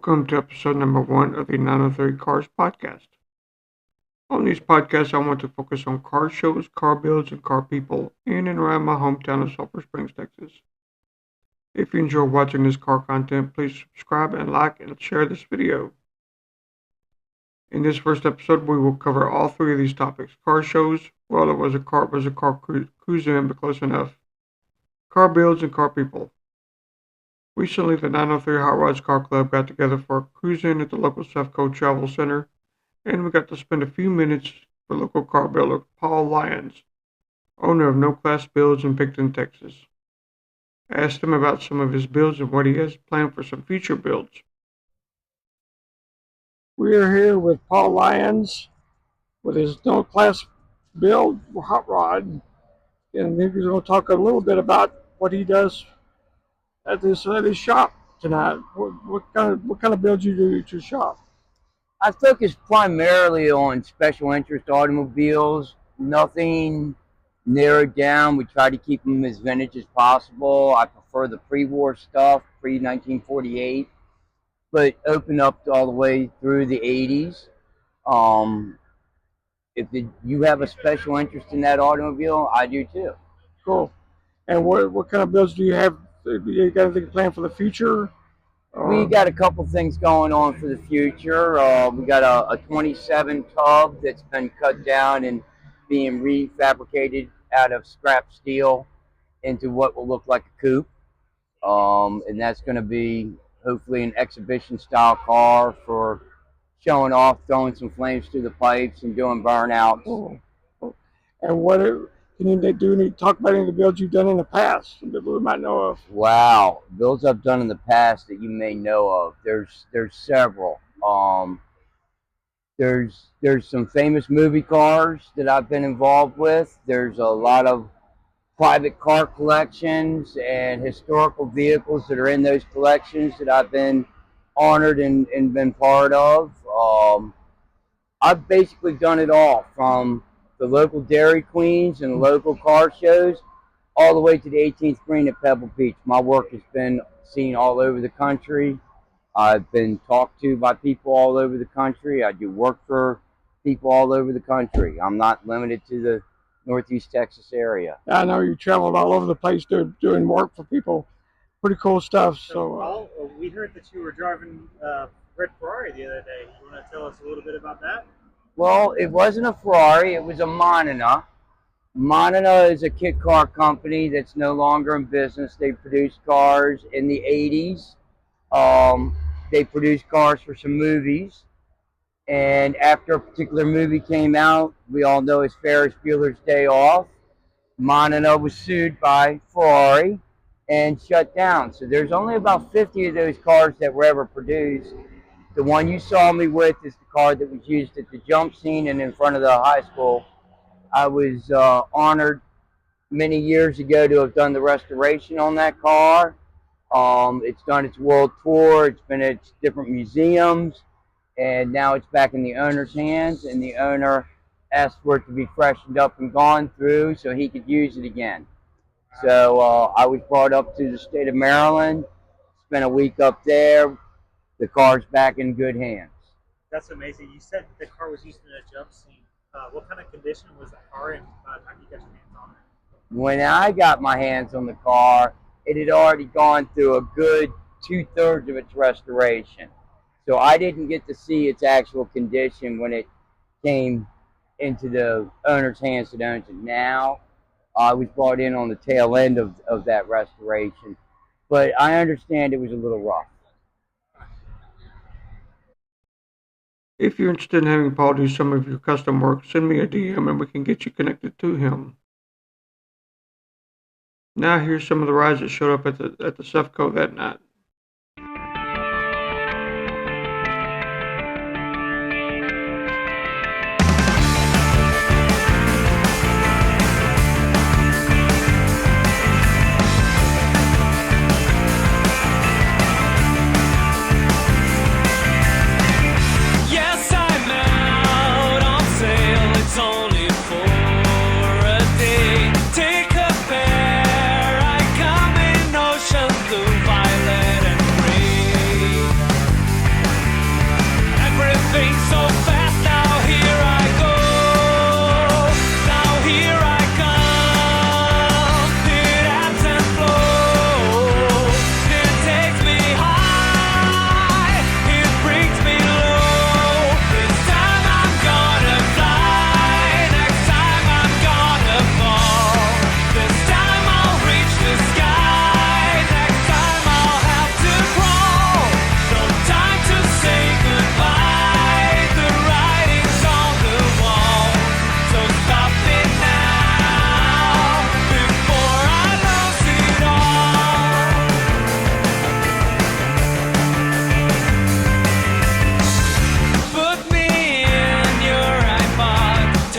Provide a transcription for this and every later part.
Welcome to episode number 1 of the 903 Cars podcast. On these podcasts, I want to focus on car shows, car builds, and car people in and around my hometown of Sulphur Springs, Texas. If you enjoy watching this car content, please subscribe and like and share this video. In this first episode, we will cover all 3 of these topics. Car shows, well, it was a car cruising in, but close enough. Car builds and car people. Recently, the 903 Hot Rods Car Club got together for a cruise-in at the local Sefco Travel Center, and we got to spend a few minutes with local car builder Paul Lyons, owner of No Class Builds in Pickton, Texas. I asked him about some of his builds and what he has planned for some future builds. We are here with Paul Lyons with his No Class Build Hot Rod, and he's going to talk a little bit about what he does at his shop tonight. What kind of builds you do at your shop? I focus primarily on special interest automobiles. Nothing narrowed down. We try to keep them as vintage as possible. I prefer the pre-war stuff, pre-1948, but open up all the way through the 80s. If you have a special interest in that automobile, I do too. Cool. And what kind of builds do you have? Do you got anything planned for the future? We got a couple things going on for the future. We got a 27 tub that's been cut down and being refabricated out of scrap steel into what will look like a coupe. And that's going to be hopefully an exhibition style car for showing off, throwing some flames through the pipes and doing burnouts. Cool. And can you talk about any of the builds you've done in the past that we might know of? Wow, builds I've done in the past that you may know of. There's several. There's some famous movie cars that I've been involved with. There's a lot of private car collections and historical vehicles that are in those collections that I've been honored and been part of. I've basically done it all, from the local Dairy Queens and local car shows all the way to the 18th Green at Pebble Beach. My work has been seen all over the country. I've been talked to by people all over the country. I do work for people all over the country. I'm not limited to the Northeast Texas area. I know you traveled all over the place doing work for people. Pretty cool stuff. So Paul, we heard that you were driving a red Ferrari the other day. You want to tell us a little bit about that? Well, it wasn't a Ferrari, it was a Monina. Monina is a kit car company that's no longer in business. They produced cars in the 80s. They produced cars for some movies. And after a particular movie came out, we all know it's Ferris Bueller's Day Off, Monina was sued by Ferrari and shut down. So there's only about 50 of those cars that were ever produced. The one you saw me with is the car that was used at the jump scene and in front of the high school. I was honored many years ago to have done the restoration on that car. It's done its world tour. It's been at different museums, and now it's back in the owner's hands, and the owner asked for it to be freshened up and gone through so he could use it again. So I was brought up to the state of Maryland, spent a week up there. The car's back in good hands. That's amazing. You said the car was used in a jump scene. What kind of condition was the car in by the time you got your hands on it? When I got my hands on the car, it had already gone through a good 2/3 of its restoration. So I didn't get to see its actual condition when it came into the owner's hands that owns it now. I was brought in on the tail end of that restoration. But I understand it was a little rough. If you're interested in having Paul do some of your custom work, send me a DM and we can get you connected to him. Now here's some of the rides that showed up at the Sefco that night.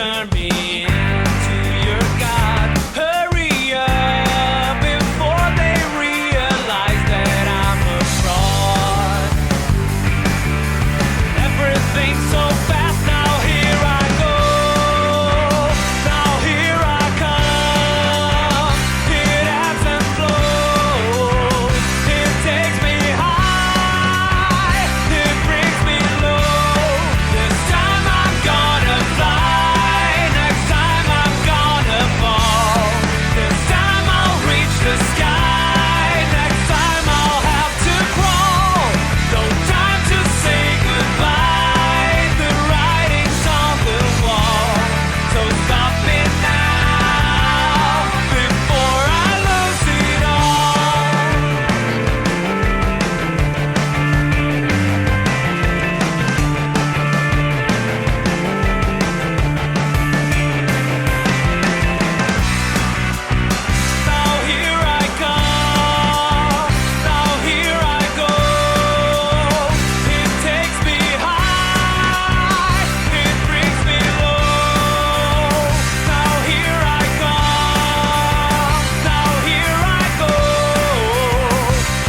turn me into your God. Hurry up before they realize that I'm a fraud. Everything's so fast now. Here I go. Now here I come. It ebbs and flows. It takes me high. It brings me low. This time I'm gonna fly. Next time I'm gonna fall. This time I'll reach the sky. Next time I'll have to crawl. No time to say goodbye. The writing's on the wall. So stop me now before I lose it all. Now here I come. Now here I go. It takes me high. It brings me low. Now here I come. Now here I go.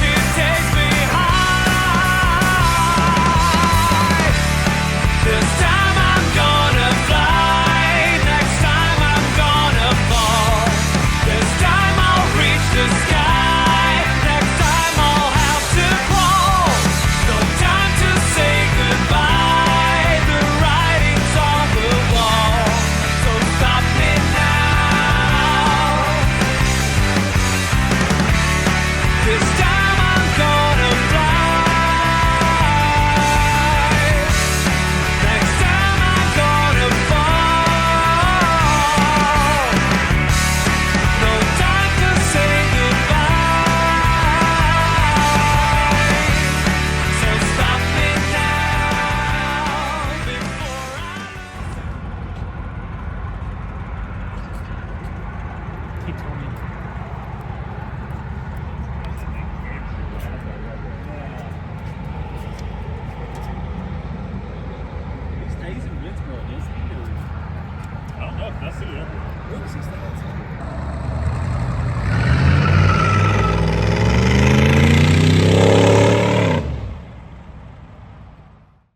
It takes me high. This time I'm gonna fly. Next time I'm gonna fall. This time I'll reach the sky. Next time I'll have to crawl. No time to say goodbye. The writing's on the wall. So stop me now. This time I'm gonna fly. Next time I'm gonna fall. No time to say goodbye. So stop me now before I He told me. He stays in Winsboro, doesn't he? I don't know. Can I see it? Where does he stay?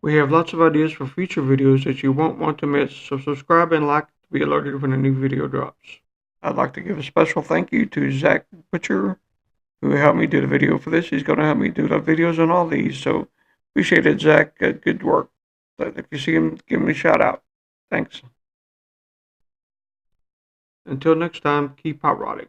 We have lots of ideas for future videos that you won't want to miss, so subscribe and like to be alerted when a new video drops. I'd like to give a special thank you to Zach Butcher, who helped me do the video for this. He's going to help me do the videos on all these, so appreciate it, Zach. Good work. So if you see him, give him a shout out. Thanks. Until next time, keep hot rodding.